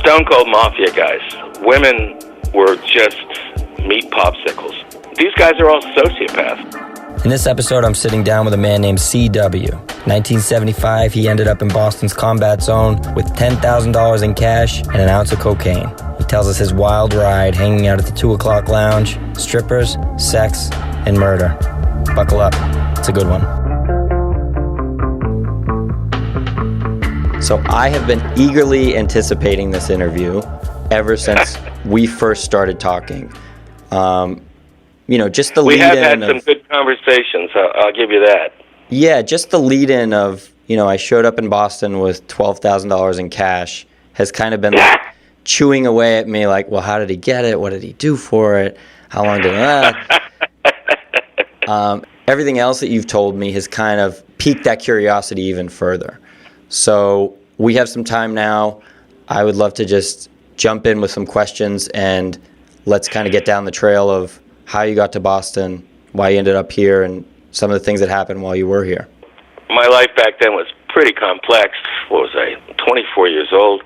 Stone Cold Mafia guys. Women were just meat popsicles. These guys are all sociopaths. In this episode, I'm sitting down with a man named C.W. 1975, he ended up in Boston's combat zone with $10,000 in cash and an ounce of cocaine. He tells us his wild ride hanging out at the 2 o'clock lounge, strippers, sex, and murder. Buckle up. It's a good one. So I have been eagerly anticipating this interview ever since we first started talking. Just the lead-in. We have had some good conversations, I'll give you that. Yeah, just the lead-in of, I showed up in Boston with $12,000 in cash has kind of been like chewing away at me like, well, how did he get it? What did he do for it? How long did everything else that you've told me has kind of piqued that curiosity even further. So we have some time now. I would love to just jump in with some questions and let's kind of get down the trail of how you got to Boston, why you ended up here, and some of the things that happened while you were here. My life back then was pretty complex. What was I, 24 years old?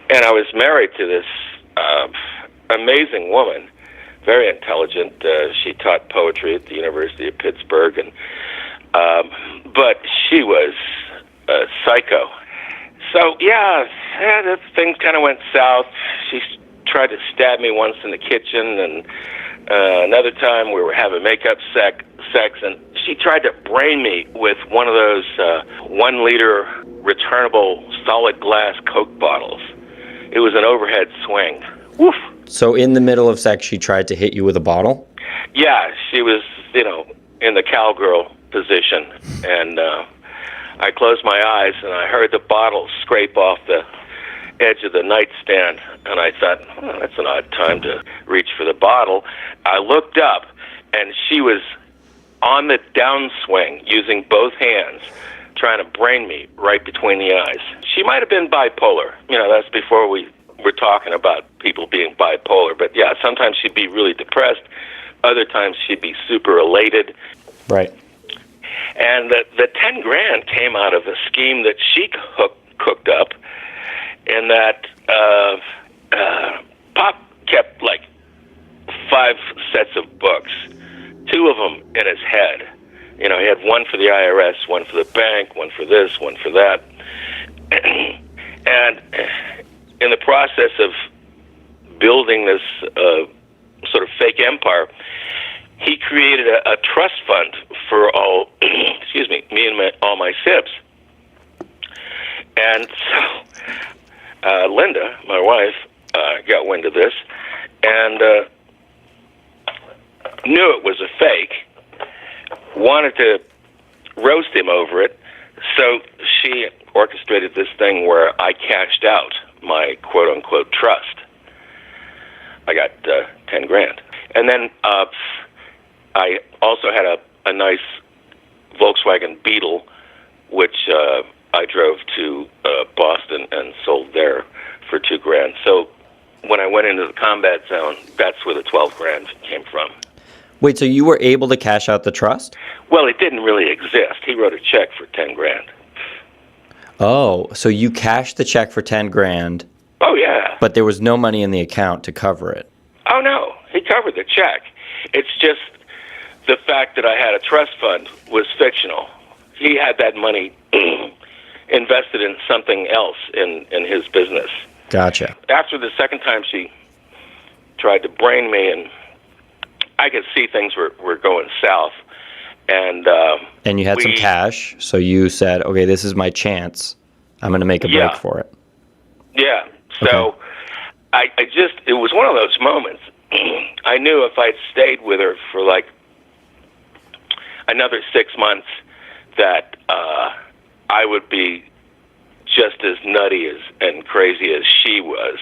And I was married to this amazing woman, very intelligent. She taught poetry at the University of Pittsburgh, but she was a psycho. So, things kind of went south. She tried to stab me once in the kitchen, and another time we were having makeup sex, and she tried to brain me with one of those 1-liter returnable solid glass Coke bottles. It was an overhead swing. Woof. So in the middle of sex, she tried to hit you with a bottle? Yeah, she was, in the cowgirl position, and I closed my eyes and I heard the bottle scrape off the edge of the nightstand, and I thought, that's an odd time to reach for the bottle. I looked up, and she was on the downswing using both hands, trying to brain me right between the eyes. She might have been bipolar. That's before we were talking about people being bipolar. But yeah, sometimes she'd be really depressed. Other times she'd be super elated. Right. And the $10,000 came out of a scheme that she cooked up, in that Pop kept like 5 sets of books, 2 of them in his head. He had one for the IRS, one for the bank, one for this, one for that. And in the process of building this sort of fake empire, he created a trust fund for all, me and all my SIBs. And so Linda, my wife, got wind of this and knew it was a fake, wanted to roast him over it, so she orchestrated this thing where I cashed out my quote-unquote trust. I got $10,000. And then I also had a nice Volkswagen Beetle, which I drove to Boston and sold there for $2,000. So when I went into the combat zone, that's where the $12,000 came from. Wait, so you were able to cash out the trust? Well, it didn't really exist. He wrote a check for $10,000. Oh, so you cashed the check for $10,000. Oh, yeah. But there was no money in the account to cover it. Oh, no. He covered the check. It's just the fact that I had a trust fund was fictional. He had that money invested in something else in his business. Gotcha. After the second time she tried to brain me, and I could see things were going south. And you had some cash, so you said, okay, this is my chance. I'm going to make a break for it. Yeah. So okay. It was one of those moments. I knew if I'd stayed with her for like another 6 months that I would be just as nutty and crazy as she was,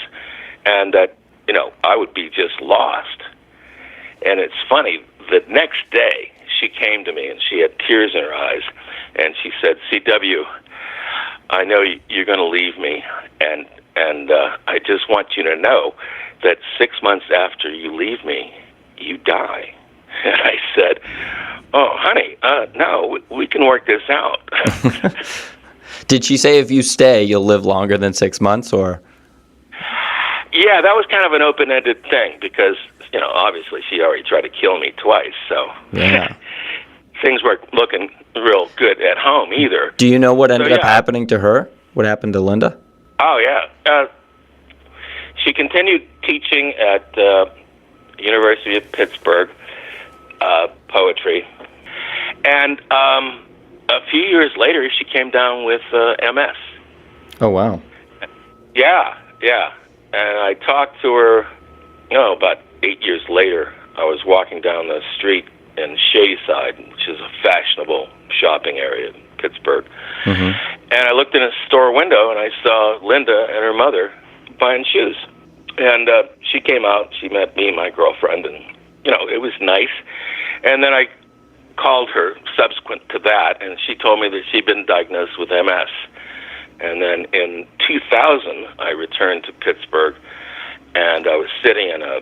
and that, I would be just lost. And it's funny, the next day she came to me and she had tears in her eyes, and she said, "C.W., I know you're going to leave me, and I just want you to know that 6 months after you leave me, you die." And I said, "Oh, honey, no, we can work this out." Did she say if you stay, you'll live longer than 6 months, or? Yeah, that was kind of an open-ended thing because, obviously she already tried to kill me twice, so Yeah. things weren't looking real good at home either. Do you know what ended up yeah. happening to her? What happened to Linda? Oh, yeah. She continued teaching at University of Pittsburgh, poetry. And a few years later, she came down with MS. Oh, wow. Yeah. And I talked to her, about 8 years later. I was walking down the street in Shadyside, which is a fashionable shopping area in Pittsburgh. Mm-hmm. And I looked in a store window, and I saw Linda and her mother buying shoes. And she came out, she met me and my girlfriend, and, it was nice. And then I called her subsequent to that, and she told me that she'd been diagnosed with MS. And then in 2000, I returned to Pittsburgh, and I was sitting in a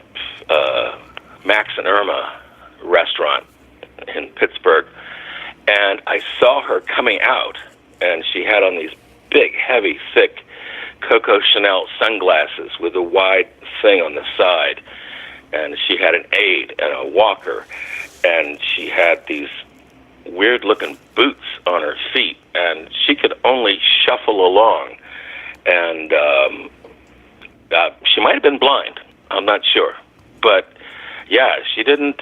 Max and Irma restaurant in Pittsburgh, and I saw her coming out, and she had on these big, heavy, thick Coco Chanel sunglasses with a wide thing on the side, and she had an aid and a walker, and she had these weird-looking boots on her feet, and she could only shuffle along, and she might have been blind. I'm not sure, but yeah, she didn't.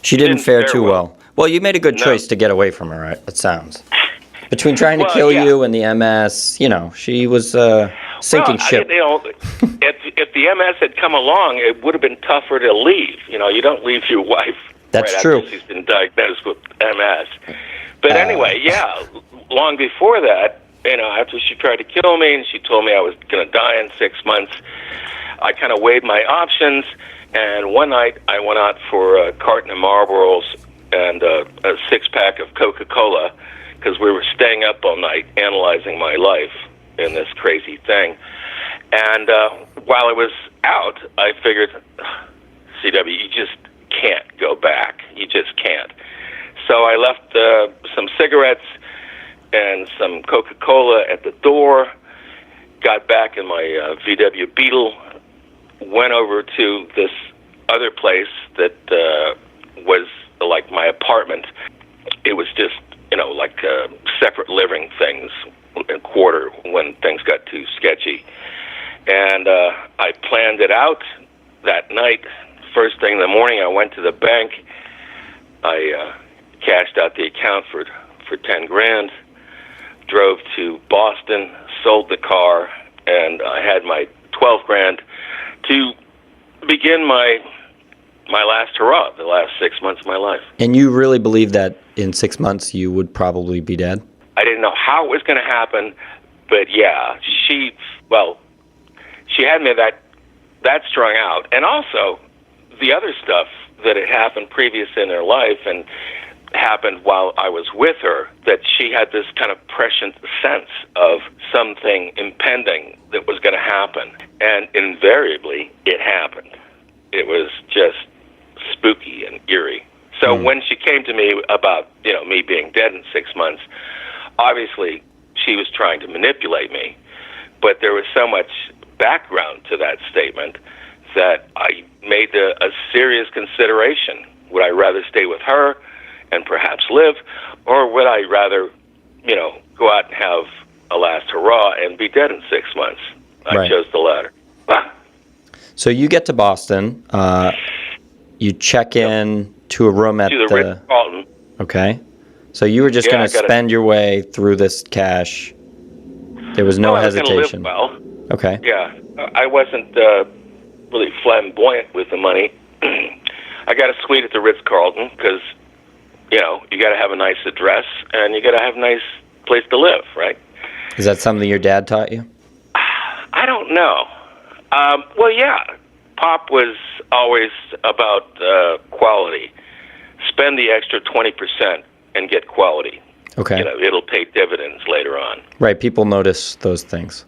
She didn't fare too well. Well, you made a good choice to get away from her. It sounds. Between trying to kill you and the MS, she was sinking ship. If the MS had come along, it would have been tougher to leave. You don't leave your wife. That's right true. After she's been diagnosed with MS. But anyway, long before that, after she tried to kill me and she told me I was going to die in 6 months, I kind of weighed my options. And one night I went out for a carton of Marlboros and a six-pack of Coca-Cola because we were staying up all night analyzing my life in this crazy thing. And while I was out, I figured, CW, you just can't go back. You just can't. So I left some cigarettes and some Coca-Cola at the door, got back in my VW Beetle, went over to this other place that was like my apartment. It was just, like separate living things in quarter when things got too sketchy. And I planned it out that night. First thing in the morning, I went to the bank. I cashed out the account for $10,000, drove to Boston, sold the car, and I had my $12,000 to begin my last hurrah, the last 6 months of my life. And you really believe that in 6 months you would probably be dead? I didn't know how it was going to happen, but yeah, she had me that strung out. And also, the other stuff that had happened previous in her life and happened while I was with her, that she had this kind of prescient sense of something impending that was going to happen. And invariably, it happened. It was just spooky and eerie. So when she came to me about, me being dead in 6 months, obviously she was trying to manipulate me, but there was so much background to that statement that I made a serious consideration. Would I rather stay with her and perhaps live, or would I rather, go out and have a last hurrah and be dead in 6 months? I chose the latter. So you get to Boston, you check in to a room at the Ritz-Carlton. Okay. So you were just going to spend your way through this cash. There was no hesitation. I was going to live well. Okay. Yeah. I wasn't really flamboyant with the money. I got a suite at the Ritz-Carlton because, you got to have a nice address and you got to have a nice place to live, right? Is that something your dad taught you? I don't know. Well, yeah. Pop was always about quality. Spend the extra 20% and get quality. Okay. It'll pay dividends later on. Right. People notice those things.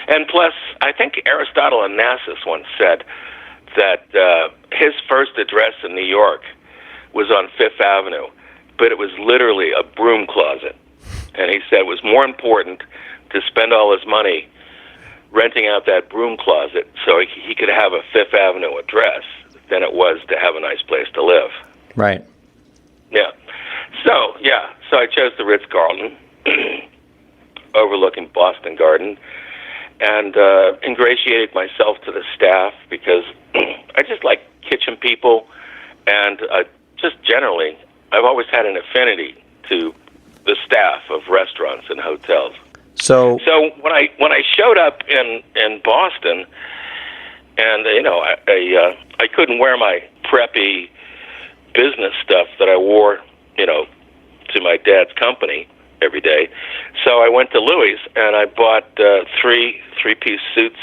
And plus, I think Aristotle Onassis once said that his first address in New York was on Fifth Avenue, but it was literally a broom closet. And he said it was more important to spend all his money renting out that broom closet so he could have a Fifth Avenue address than it was to have a nice place to live. Right. Yeah. So I chose the Ritz-Carlton overlooking Boston Garden, and ingratiated myself to the staff because I just like kitchen people, and just generally, I've always had an affinity to the staff of restaurants and hotels. So when I showed up in Boston, and I couldn't wear my preppy business stuff that I wore, to my dad's company every day. So I went to Louis and I bought three-piece suits.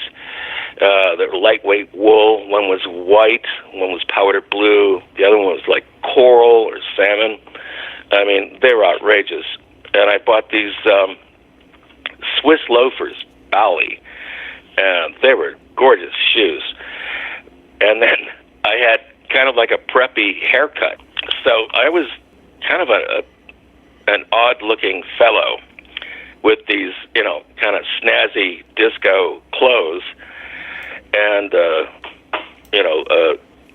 They were lightweight wool. One was white, one was powder blue, the other one was like coral or salmon. I mean, they were outrageous. And I bought these Swiss loafers, Bally, and they were gorgeous shoes. And then I had kind of like a preppy haircut. So I was kind of an odd-looking fellow with these, kind of snazzy disco clothes. And,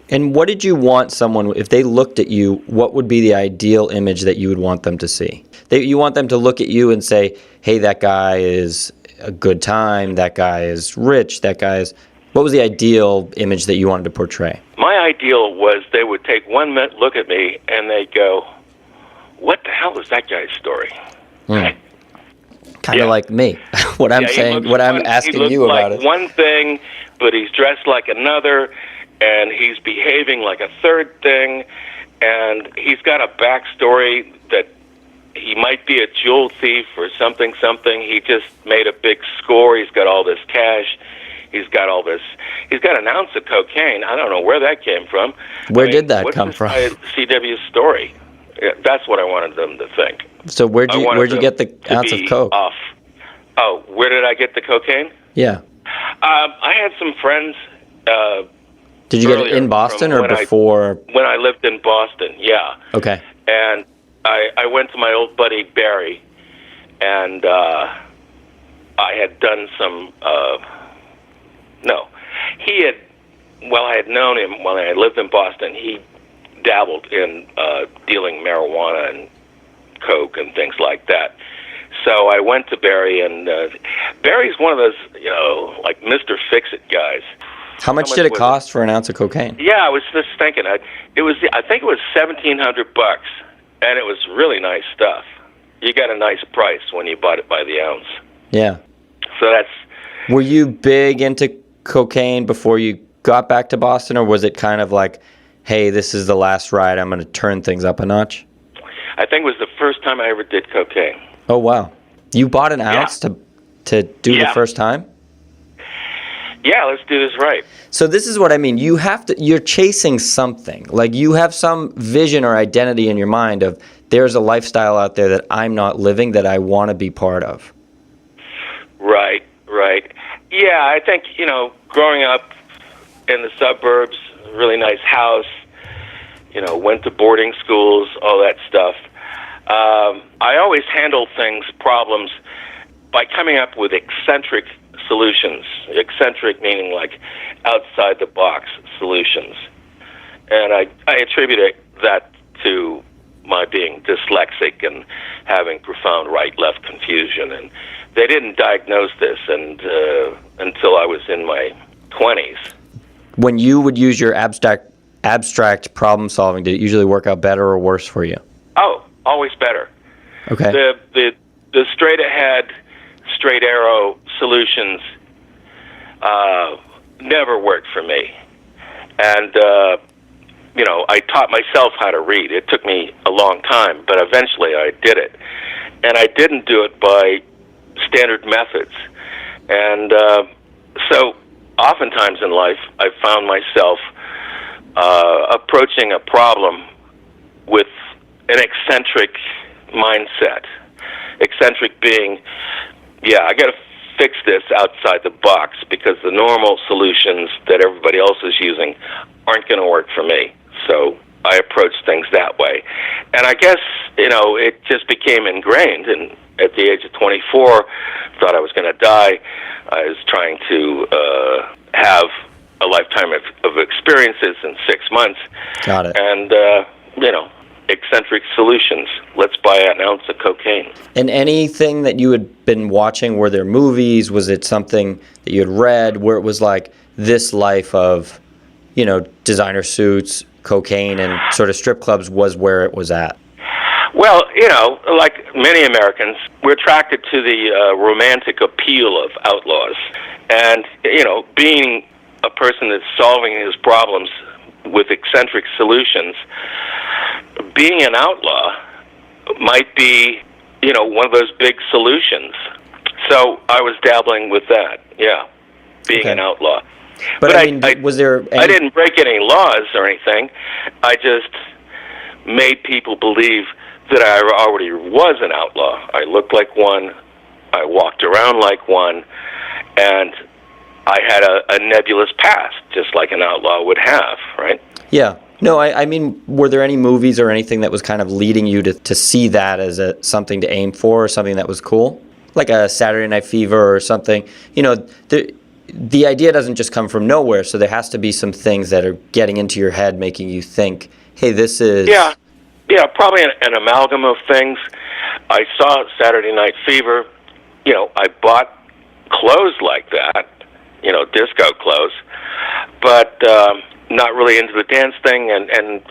And what did you want someone, if they looked at you, what would be the ideal image that you would want them to see? You want them to look at you and say, hey, that guy is a good time, that guy is rich, that guy is... What was the ideal image that you wanted to portray? My ideal was they would take 1 minute look at me and they'd go, what the hell is that guy's story? Kind of like me. What I'm asking you about it. it. One thing, but he's dressed like another, and he's behaving like a third thing, and he's got a backstory that he might be a jewel thief or something. He just made a big score. He's got all this cash. He's got an ounce of cocaine. I don't know where that came from. Where did that come from? CW's story. Yeah, that's what I wanted them to think. So where'd you get the ounce of coke? Off. Oh, where did I get the cocaine? Yeah. I had some friends. Did you get it in Boston or before? When I lived in Boston, yeah. Okay. And I went to my old buddy Barry, and I had done some. I had known him when I lived in Boston. He dabbled in dealing marijuana and coke and things like that. So I went to Barry, and Barry's one of those, like Mr. Fix-It guys. How much did it cost for an ounce of cocaine? Yeah, I was just thinking. I think it was $1,700, and it was really nice stuff. You got a nice price when you bought it by the ounce. Yeah. So that's. Were you big into cocaine before you got back to Boston, or was it kind of like, hey, this is the last ride, I'm going to turn things up a notch? I think it was the first time I ever did cocaine. Oh, wow. You bought an ounce to do the first time? Yeah, let's do this right. So this is what I mean. You're chasing something. Like you have some vision or identity in your mind of there's a lifestyle out there that I'm not living that I want to be part of. Right. Yeah, I think, growing up in the suburbs, really nice house, went to boarding schools, all that stuff. I always handled problems, by coming up with eccentric solutions. Eccentric meaning like outside the box solutions. And I attribute that to my being dyslexic and having profound right-left confusion. And they didn't diagnose this until I was in my 20s. When you would use your abstract problem solving, did it usually work out better or worse for you? Oh, always better. Okay. The straight ahead, straight arrow solutions never worked for me. And I taught myself how to read. It took me a long time, but eventually I did it. And I didn't do it by standard methods. And so oftentimes in life, I found myself approaching a problem with an eccentric mindset. Eccentric being, I got to fix this outside the box because the normal solutions that everybody else is using aren't going to work for me. So I approached things that way. And I guess, it just became ingrained. And at the age of 24, thought I was going to die. I was trying to have a lifetime of experiences in 6 months. Got it. And, eccentric solutions. Let's buy an ounce of cocaine. And anything that you had been watching, were there movies? Was it something that you had read where it was like this life of, designer suits, cocaine, and sort of strip clubs was where it was at? Well, like many Americans, we're attracted to the romantic appeal of outlaws. And, being a person that's solving his problems with eccentric solutions, being an outlaw might be, one of those big solutions. So I was dabbling with that, being an outlaw. But I mean, was there I didn't break any laws or anything. I just made people believe that I already was an outlaw. I looked like one, I walked around like one, and I had a nebulous past, just like an outlaw would have, right? Yeah. No, I mean, were there any movies or anything that was kind of leading you to see that as something to aim for, or something that was cool? Like a Saturday Night Fever or something. The idea doesn't just come from nowhere, so there has to be some things that are getting into your head, making you think, hey, this is... Yeah, probably an amalgam of things. I saw Saturday Night Fever. I bought clothes like that, disco clothes, but not really into the dance thing, and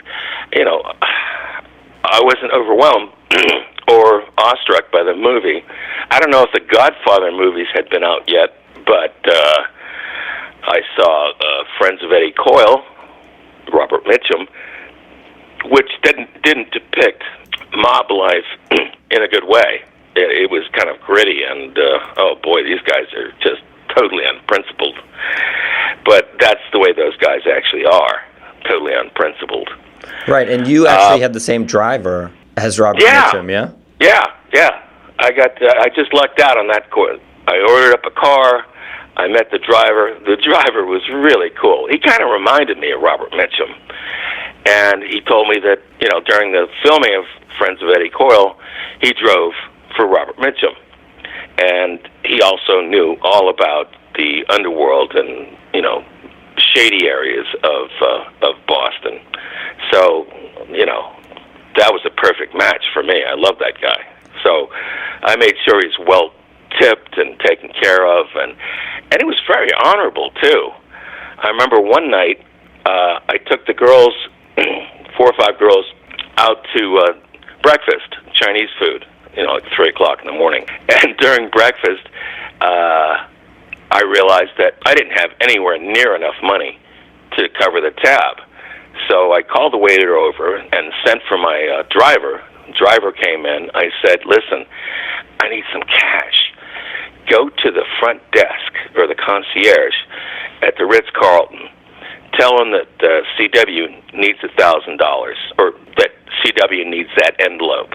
I wasn't overwhelmed or awestruck by the movie. I don't know if the Godfather movies had been out yet, but I saw Friends of Eddie Coyle, Robert Mitchum, which didn't depict mob life in a good way. It was kind of gritty, and oh boy, these guys are just totally unprincipled. But that's the way those guys actually are, totally unprincipled. Right, and you actually had the same driver as Robert Mitchum, yeah? Yeah. I just lucked out on that course. I ordered up a car. I met the driver. The driver was really cool. He kind of reminded me of Robert Mitchum. And he told me that, during the filming of Friends of Eddie Coyle, he drove for Robert Mitchum. And he also knew all about the underworld and, shady areas of Boston. So, that was a perfect match for me. I love that guy. So I made sure he's well tipped and taken care of, and he was very honorable too. I remember one night I took the girls, 4 or 5 girls, out to breakfast, Chinese food, at 3 o'clock in the morning. And during breakfast, I realized that I didn't have anywhere near enough money to cover the tab. So I called the waiter over and sent for my driver. Driver came in. I said, listen, I need some cash. Go to the front desk or the concierge at the Ritz-Carlton. Tell them that CW needs $1,000, or that CW needs that envelope.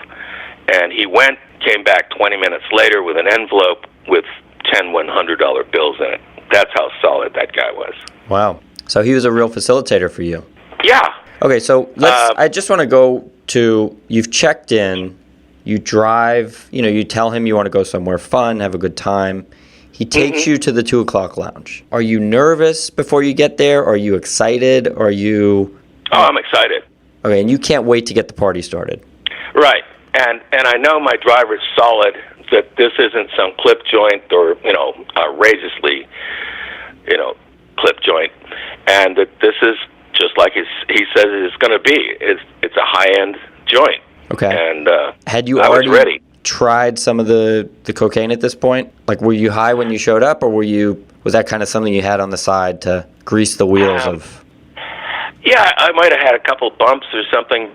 And he went, came back 20 minutes later with an envelope with 10 $100 bills in it. That's how solid that guy was. Wow. So he was a real facilitator for you. Yeah. Okay, so I just want to go to, you've checked in, you drive, you tell him you want to go somewhere fun, have a good time. He takes you to the 2 o'clock lounge. Are you nervous before you get there? Are you excited? Are you... Oh, I'm excited. Okay, and you can't wait to get the party started. Right. And I know my driver's solid, that this isn't some clip joint or, outrageously, clip joint. And that this is just like he says it's going to be. It's a high-end joint. Okay. And had you I already was ready. Tried some of the cocaine at this point? Like, were you high when you showed up, or was that kind of something you had on the side to grease the wheels of? Yeah, I might have had a couple bumps or something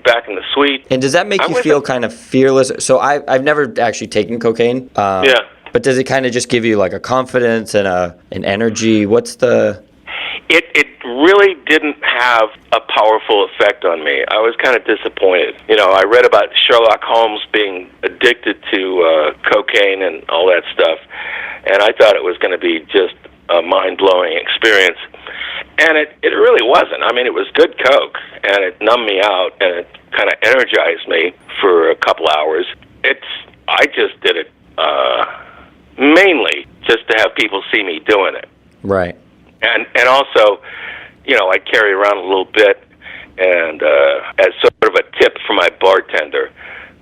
back in the suite. And does that make you feel kind of fearless? So I've never actually taken cocaine. Yeah. But does it kind of just give you like a confidence and an energy? What's the... It really didn't have a powerful effect on me. I was kind of disappointed. I read about Sherlock Holmes being addicted to cocaine and all that stuff, and I thought it was going to be just a mind-blowing experience. And it really wasn't. I mean, it was good coke, and it numbed me out, and it kind of energized me for a couple hours. I just did it mainly just to have people see me doing it. Right. And also, I'd carry around a little bit, and as sort of a tip for my bartender,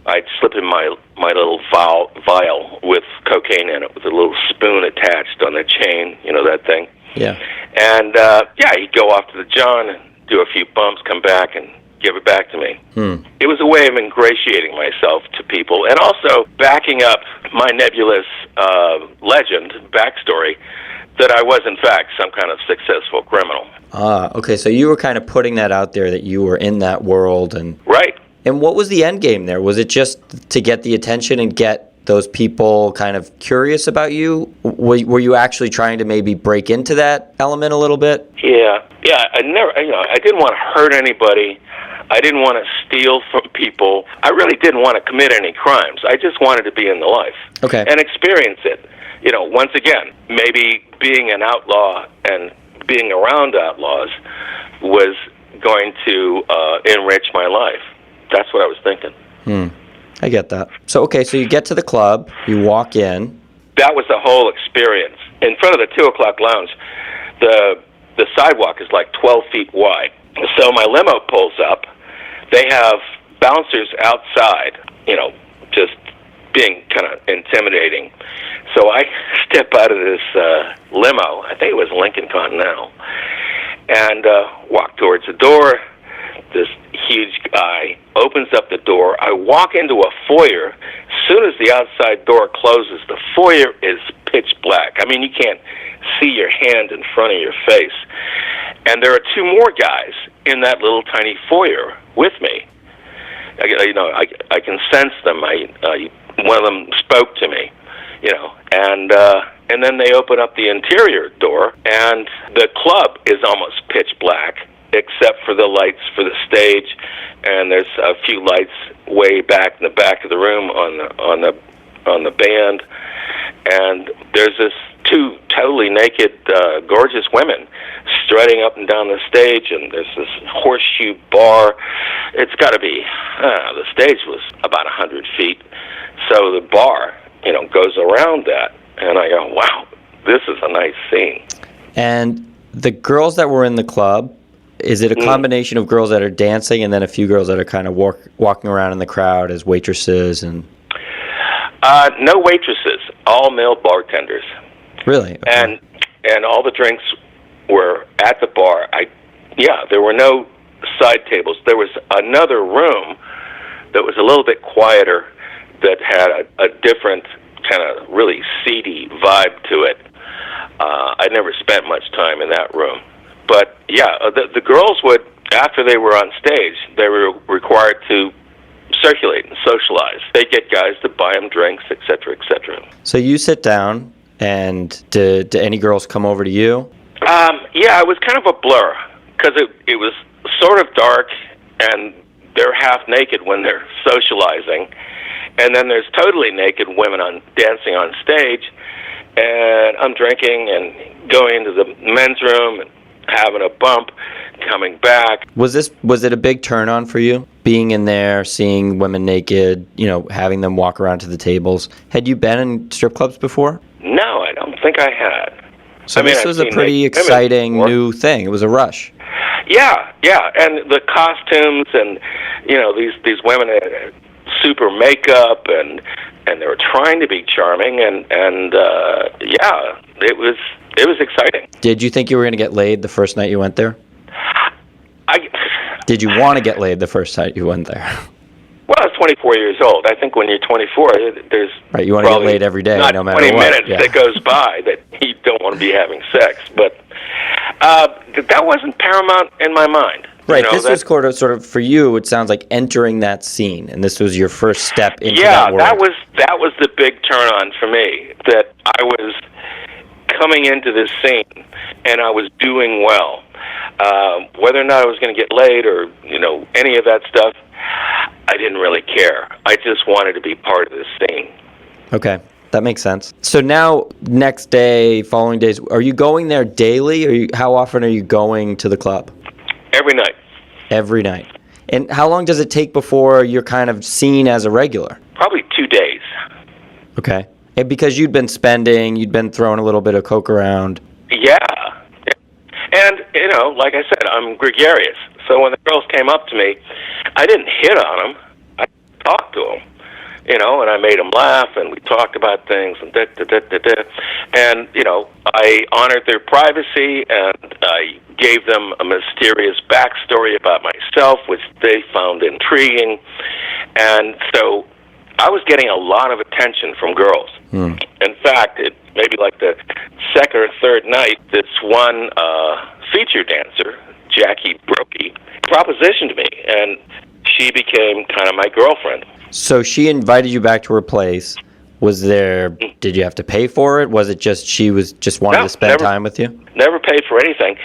I'd slip in my little vial with cocaine in it, with a little spoon attached on the chain, that thing. Yeah. And, he'd go off to the John and do a few bumps, come back, and give it back to me. It was a way of ingratiating myself to people, and also backing up my nebulous legend, backstory, that I was, in fact, some kind of successful criminal. Okay, so you were kind of putting that out there, that you were in that world. Right. And what was the end game there? Was it just to get the attention and get those people kind of curious about you? Were you actually trying to maybe break into that element a little bit? Yeah. I didn't want to hurt anybody. I didn't want to steal from people. I really didn't want to commit any crimes. I just wanted to be in the life. Okay. And experience it. Once again, maybe being an outlaw and being around outlaws was going to enrich my life. That's what I was thinking. I get that. So you get to the club, you walk in. That was the whole experience. In front of the 2 o'clock lounge, the sidewalk is like 12 feet wide. So my limo pulls up. They have bouncers outside, just being kind of intimidating. So I step out of this limo, I think it was Lincoln Continental, and walk towards the door. This huge guy opens up the door. I walk into a foyer. As soon as the outside door closes, the foyer is pitch black. I mean, you can't see your hand in front of your face. And there are 2 more guys in that little tiny foyer with me. I can sense them. One of them spoke to me, and then they open up the interior door, and the club is almost pitch black, except for the lights for the stage, and there's a few lights way back in the back of the room on the band, and there's this 2 totally naked, gorgeous women strutting up and down the stage, and there's this horseshoe bar. It's got to be, the stage was about 100 feet, so the bar, goes around that, and I go, wow, this is a nice scene. And the girls that were in the club, is it a combination of girls that are dancing and then a few girls that are kind of walking around in the crowd as waitresses? And no waitresses, all male bartenders. Really? Okay. And all the drinks were at the bar. There were no side tables. There was another room that was a little bit quieter that had a different kind of really seedy vibe to it. I'd never spent much time in that room. But, the girls would, after they were on stage, they were required to circulate and socialize. They'd get guys to buy them drinks, et cetera, et cetera. So you sit down, and did any girls come over to you? It was kind of a blur, because it was sort of dark, and they're half naked when they're socializing, and then there's totally naked women dancing on stage, and I'm drinking and going into the men's room and having a bump, coming back. Was it a big turn on for you, being in there, seeing women naked, having them walk around to the tables? Had you been in strip clubs before? No, I don't think I had. So this was a pretty exciting new thing. It was a rush. Yeah, and the costumes and these women had super makeup and they were trying to be charming and it was exciting. Did you think you were going to get laid the first night you went there? Did you want to get laid the first night you went there? Well, I was 24 years old. I think when you're 24, there's right. You want to get laid every day, no matter what. 20 minutes that goes by that you don't want to be having sex. But that wasn't paramount in my mind. Right. This was sort of for you. It sounds like entering that scene, and this was your first step into that world. Yeah, that was the big turn on for me. That I was coming into this scene, and I was doing well. Whether or not I was going to get laid or any of that stuff, I didn't really care. I just wanted to be part of this scene. Okay, that makes sense. So now, next day, following days, are you going there daily? How often are you going to the club? Every night. Every night. And how long does it take before you're kind of seen as a regular? Probably 2 days. Okay. And because you'd been spending, you'd been throwing a little bit of coke around. Yeah. And, like I said, I'm gregarious. So when the girls came up to me, I didn't hit on them. I talked to them, and I made them laugh, and we talked about things, and And, I honored their privacy, and I gave them a mysterious backstory about myself, which they found intriguing. And so I was getting a lot of attention from girls. In fact, maybe like the second or third night, this one feature dancer, Jackie Brokey, propositioned me, and she became kind of my girlfriend. So she invited you back to her place. Did you have to pay for it? Was it just she was just wanted to spend time with you? Never paid for anything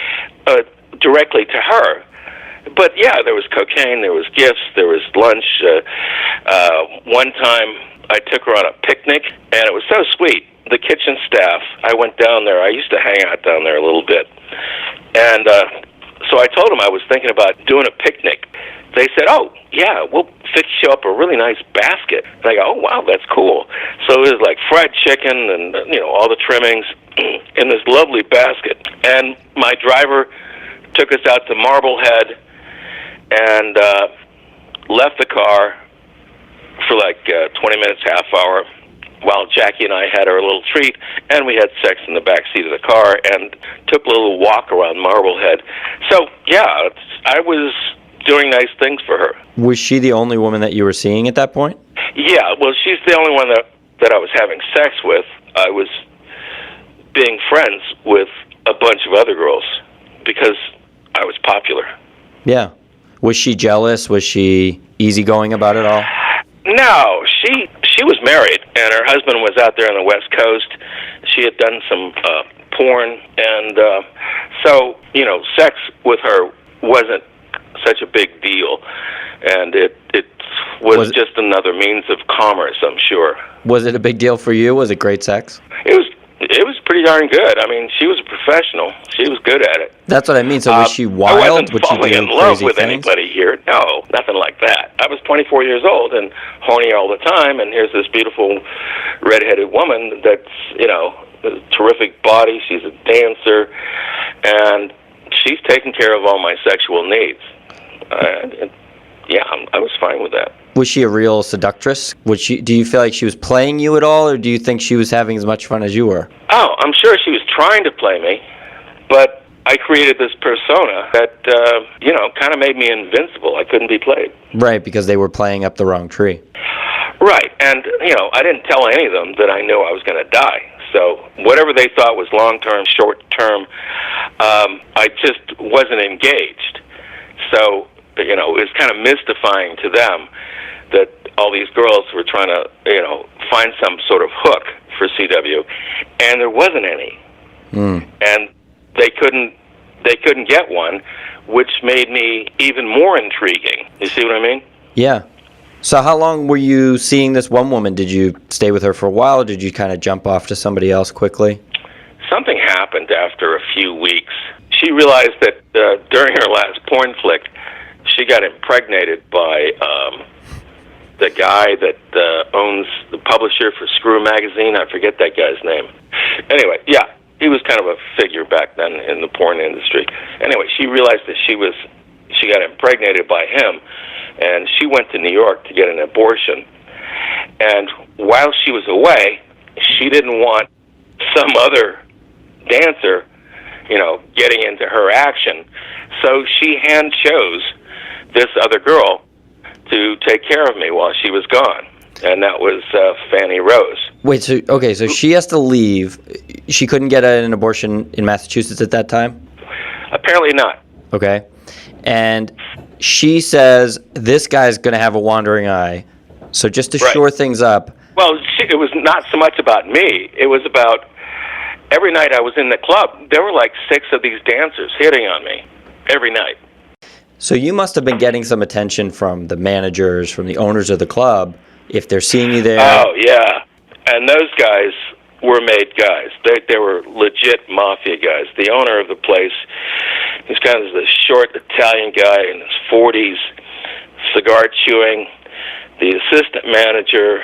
directly to her. But yeah, there was cocaine, there was gifts, there was lunch. One time I took her on a picnic, and it was so sweet. The kitchen staff, I went down there. I used to hang out down there a little bit. And so I told them I was thinking about doing a picnic. They said, "Oh, yeah, we'll fix you up a really nice basket." And I go, "Oh, wow, that's cool." So it was like fried chicken and, all the trimmings in this lovely basket. And my driver took us out to Marblehead and left the car for like 20 minutes, half hour, while Jackie and I had our little treat, and we had sex in the back seat of the car and took a little walk around Marblehead. So, yeah, I was doing nice things for her. Was she the only woman that you were seeing at that point? Yeah, well, she's the only one that I was having sex with. I was being friends with a bunch of other girls because I was popular. Yeah. Was she jealous? Was she easygoing about it all? No, she was married, and her husband was out there on the West Coast. She had done some porn, and so, sex with her wasn't such a big deal, and it was just another means of commerce, I'm sure. Was it a big deal for you? Was it great sex? It was pretty darn good. I mean, she was a professional. She was good at it. That's what I mean. So was she wild? I wasn't falling in love with things? anybody here. No, nothing like that. I was 24 years old and horny all the time, and here's this beautiful redheaded woman that's, a terrific body. She's a dancer, and she's taking care of all my sexual needs. I was fine with that. Was she a real seductress? Do you feel like she was playing you at all, or do you think she was having as much fun as you were? Oh, I'm sure she was trying to play me, but I created this persona that, kind of made me invincible. I couldn't be played. Right, because they were playing up the wrong tree. Right, and, I didn't tell any of them that I knew I was going to die. So whatever they thought was long-term, short-term, I just wasn't engaged. So, it was kind of mystifying to them that all these girls were trying to, find some sort of hook for CW, and there wasn't any. And they couldn't get one, which made me even more intriguing. You see what I mean? Yeah. So how long were you seeing this one woman? Did you stay with her for a while, or did you kind of jump off to somebody else quickly? Something happened after a few weeks. She realized that during her last porn flick, she got impregnated by the guy that owns the publisher for Screw Magazine. I forget that guy's name. Anyway, yeah, he was kind of a figure back then in the porn industry. Anyway, she realized that she got impregnated by him, and she went to New York to get an abortion. And while she was away, she didn't want some other dancer, getting into her action. So she hand chose this other girl to take care of me while she was gone, and that was Fanny Rose. Wait, so she has to leave. She couldn't get an abortion in Massachusetts at that time? Apparently not. Okay. And she says, this guy's going to have a wandering eye, so just to shore things up. Well, it was not so much about me. It was about every night I was in the club, there were like 6 of these dancers hitting on me every night. So you must have been getting some attention from the managers, from the owners of the club, if they're seeing you there. Oh, yeah. And those guys were made guys. They were legit mafia guys. The owner of the place, he's kind of this short Italian guy in his 40s, cigar chewing. The assistant manager,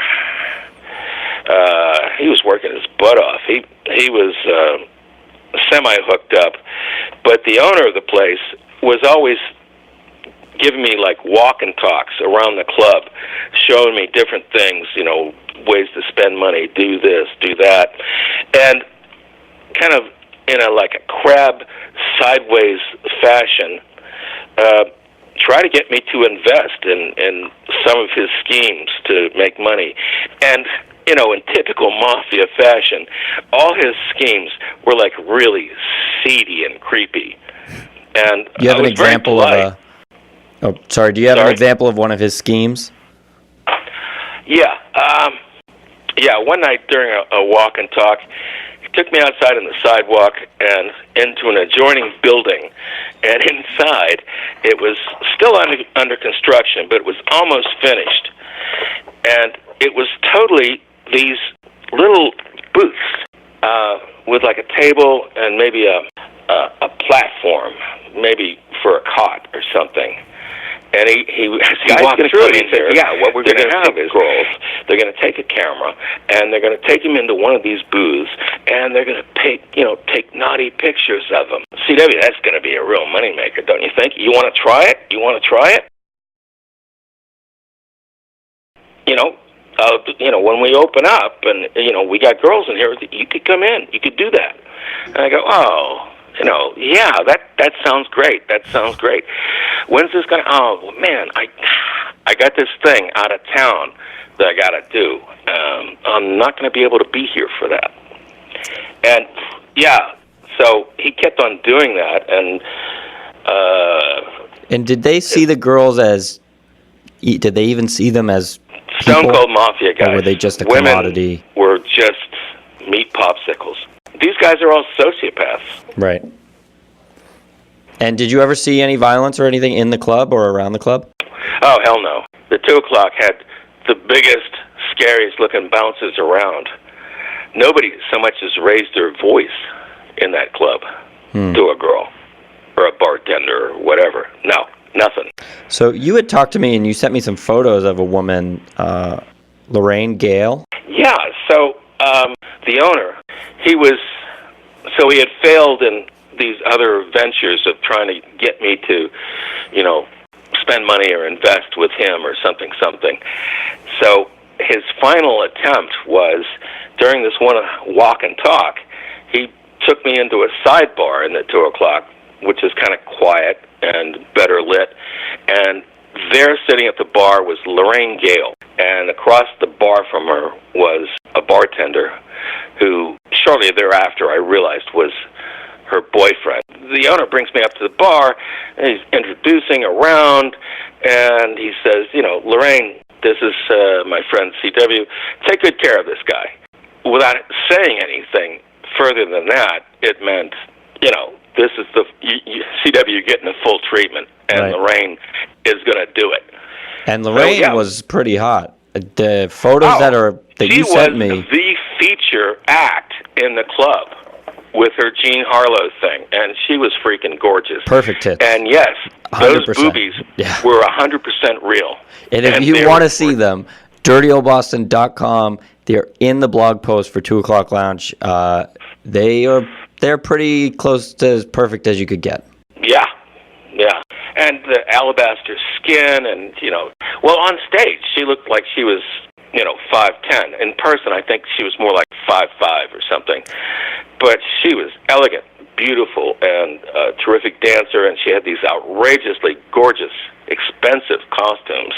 He was working his butt off. He was semi-hooked up, but the owner of the place was always giving me like walk and talks around the club, showing me different things, ways to spend money, do this, do that, and kind of in a like a crab sideways fashion, try to get me to invest in some of his schemes to make money. And in typical mafia fashion, all his schemes were like really seedy and creepy. And you have an example of a... Oh, sorry. Do you have an example of one of his schemes? Yeah. One night during a walk and talk, he took me outside on the sidewalk and into an adjoining building. And inside, it was still under construction, but it was almost finished. And it was totally these little booths with like a table and maybe a platform, maybe for a cot or something. And he walked through it, he said, what we're going to have is girls. They're going to take a camera, and they're going to take him into one of these booths, and they're going to take naughty pictures of them. CW, that's going to be a real moneymaker, don't you think? You want to try it? When we open up, and, we got girls in here, you could come in. You could do that. And I go, that sounds great. That sounds great. When's this going to... Oh, man, I got this thing out of town that I got to do. I'm not going to be able to be here for that. And, so he kept on doing that. And did they see the girls as... Did they even see them as people? Stone Cold Mafia guys. Or were they just a commodity? Women were just meat popsicles. These guys are all sociopaths. Right. And did you ever see any violence or anything in the club or around the club? Oh, hell no. The 2 o'clock had the biggest, scariest looking bouncers around. Nobody so much as raised their voice in that club to a girl or a bartender or whatever. No, nothing. So you had talked to me and you sent me some photos of a woman, Lorraine Gale. Yeah, so the owner, he had failed in these other ventures of trying to get me to, spend money or invest with him or something. So his final attempt was, during this one walk and talk, he took me into a sidebar in the 2 o'clock, which is kind of quiet and better lit, and there sitting at the bar was Lorraine Gale, and across the bar from her was a bartender who shortly thereafter I realized was her boyfriend. The owner brings me up to the bar, and he's introducing around, and he says, Lorraine, this is my friend CW. Take good care of this guy. Without saying anything further than that, it meant, this is the CW getting the full treatment, and right. Lorraine is going to do it. And Lorraine was pretty hot. The photos that you sent me. She was the feature act in the club with her Jean Harlow thing, and she was freaking gorgeous. Perfect tits. And yes, 100%. Those boobies were 100% real. And if you want to see them, dirtyoldboston.com. They're in the blog post for 2 O'Clock Lounge. They're pretty close to as perfect as you could get. Yeah. And the alabaster skin, and on stage she looked like she was 5'10". In person, I think she was more like 5'5" or something. But she was elegant, beautiful, and a terrific dancer, and she had these outrageously gorgeous, expensive costumes.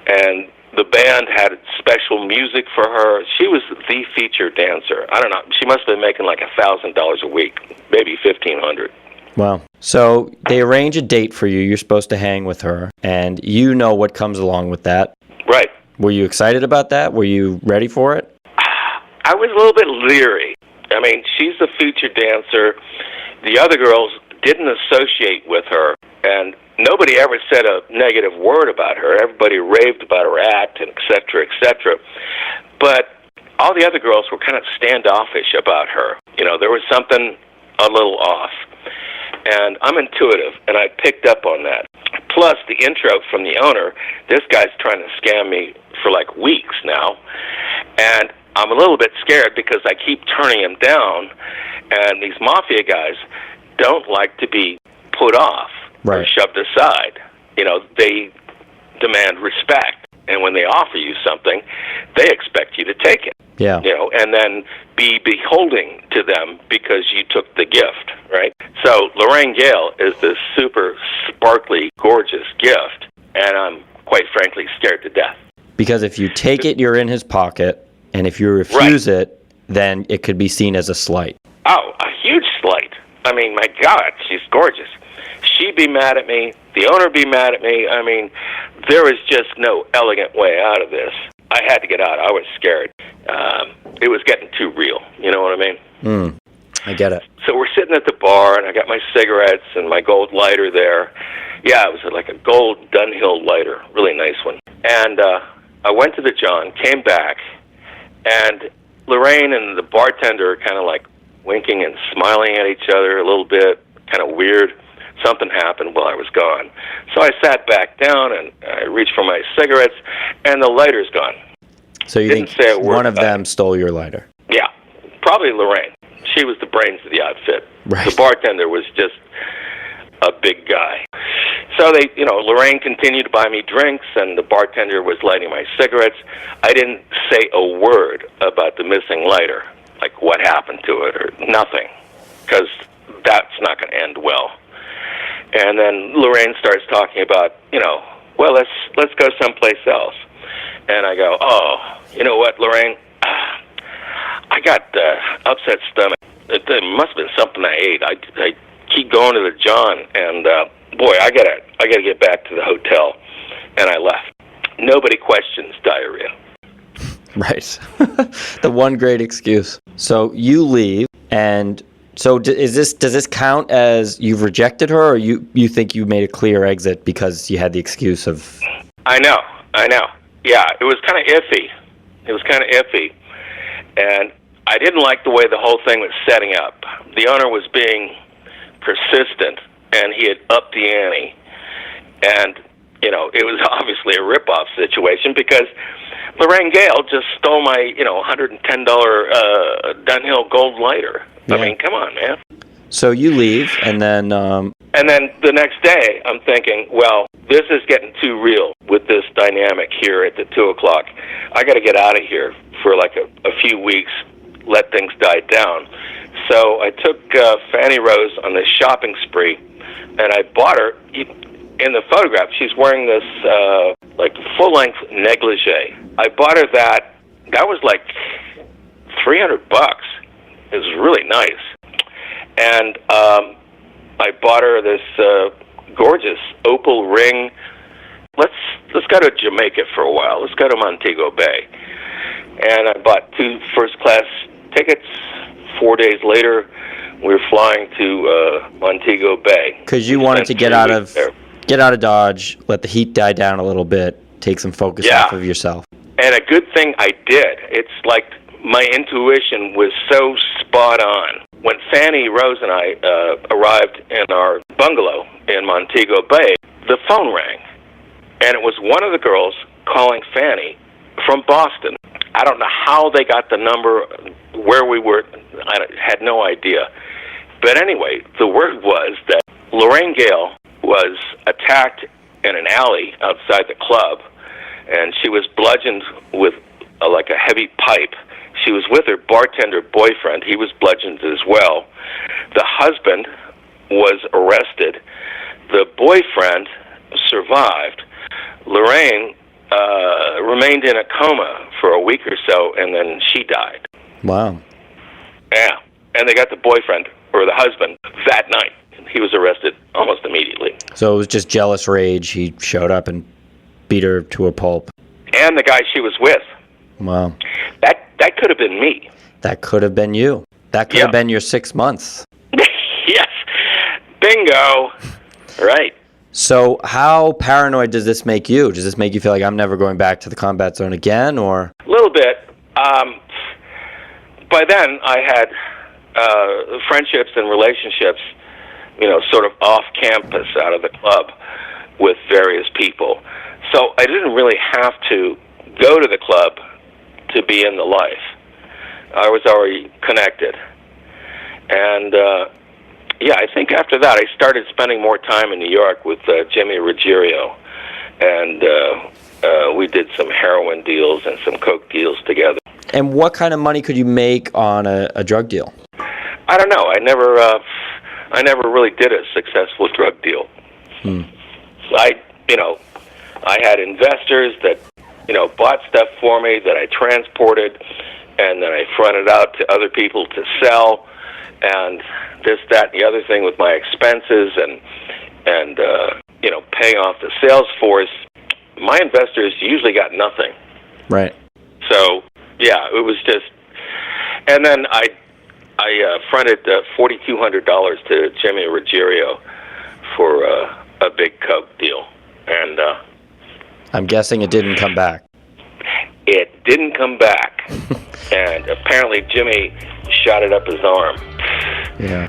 And the band had special music for her. She was the featured dancer. I don't know. She must have been making like $1,000 a week, maybe $1,500. Wow. So they arrange a date for you. You're supposed to hang with her, and you know what comes along with that. Right. Were you excited about that? Were you ready for it? I was a little bit leery. I mean, she's the featured dancer. The other girls didn't associate with her, and nobody ever said a negative word about her. Everybody raved about her act, and et cetera, et cetera. But all the other girls were kind of standoffish about her. There was something a little off. And I'm intuitive, and I picked up on that. Plus, the intro from the owner, this guy's trying to scam me for like weeks now. And I'm a little bit scared because I keep turning him down, and these mafia guys don't like to be put off or shoved aside. You know, they demand respect, and when they offer you something, they expect you to take it. Yeah. You know, and then be beholding to them because you took the gift, right? So Lorraine Gale is this super sparkly, gorgeous gift, and I'm quite frankly scared to death. Because if you take it, you're in his pocket, and if you refuse it, then it could be seen as a slight. Oh, a huge slight. I mean, my God, she's gorgeous. She'd be mad at me. The owner would be mad at me. I mean, there was just no elegant way out of this. I had to get out. I was scared. It was getting too real. You know what I mean? I get it. So we're sitting at the bar, and I got my cigarettes and my gold lighter there. Yeah, it was like a gold Dunhill lighter, really nice one. And I went to the John, came back, and Lorraine and the bartender are kind of like winking and smiling at each other a little bit, kind of weird. Something happened while I was gone. So I sat back down, and I reached for my cigarettes, and the lighter's gone. So you think one of them stole your lighter? Yeah, probably Lorraine. She was the brains of the outfit. Right. The bartender was just a big guy. So they, you know, Lorraine continued to buy me drinks, and the bartender was lighting my cigarettes. I didn't say a word about the missing lighter, like what happened to it or nothing, because that's not going to end well. And then Lorraine starts talking about, you know, well, let's go someplace else. And I go, oh, you know what, Lorraine? I got upset stomach. It must have been something I ate. I keep going to the John, and boy, I gotta get back to the hotel. And I left. Nobody questions diarrhea. Right. The one great excuse. So you leave, and so does this count as you've rejected her, or you think you made a clear exit because you had the excuse of... I know. Yeah, it was kind of iffy. And I didn't like the way the whole thing was setting up. The owner was being persistent, and he had upped the ante. And, you know, it was obviously a rip-off situation because Lorraine Gale just stole my, you know, $110 Dunhill gold lighter. Yeah. I mean, come on, man. So you leave, and then... And then the next day, I'm thinking, well, this is getting too real with this dynamic here at the 2 o'clock. I got to get out of here for like a few weeks, let things die down. So I took Fanny Rose on this shopping spree, and I bought her, in the photograph, she's wearing this like full-length negligee. I bought her that was like $300. It was really nice. And I bought her this gorgeous opal ring. Let's go to Jamaica for a while. Let's go to Montego Bay. And I bought 2 first-class tickets. 4 days later, we were flying to Montego Bay. Because you wanted to get out of Dodge, let the heat die down a little bit, take some focus off of yourself. And a good thing I did. It's like my intuition was so spot on. When Fanny Rose and I arrived in our bungalow in Montego Bay, the phone rang. And it was one of the girls calling Fanny from Boston. I don't know how they got the number, where we were. I had no idea. But anyway, the word was that Lorraine Gale was attacked in an alley outside the club, and she was bludgeoned with like a heavy pipe. She was with her bartender boyfriend. He was bludgeoned as well. The husband was arrested. The boyfriend survived. Lorraine remained in a coma for a week or so, and then she died. Wow. Yeah. And they got the boyfriend, or the husband, that night. He was arrested almost immediately. So it was just jealous rage. He showed up and beat her to a pulp. And the guy she was with. Wow. That could have been me. That could have been you. That could have been your 6 months. Yes. Bingo. Right. So how paranoid does this make you? Does this make you feel like I'm never going back to the combat zone again, or? A little bit. By then, I had friendships and relationships, you know, sort of off campus out of the club with various people. So I didn't really have to go to the club to be in the life. I was already connected. And, yeah, I think after that I started spending more time in New York with Jimmy Ruggiero. And we did some heroin deals and some coke deals together. And what kind of money could you make on a drug deal? I don't know. I never really did a successful drug deal. I had investors that, bought stuff for me that I transported, and then I fronted out to other people to sell, and this, that, and the other thing with my expenses, and paying off the sales force. My investors usually got nothing. Right. So, yeah, it was just, and then I fronted $4,200 to Jimmy Ruggiero for a big coke deal, and I'm guessing it didn't come back. It didn't come back, and apparently Jimmy shot it up his arm. Yeah.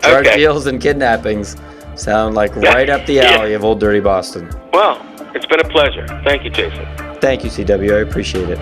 Drug deals and kidnappings sound like right up the alley of Old Dirty Boston. Well, it's been a pleasure. Thank you, Jason. Thank you, CW. I appreciate it.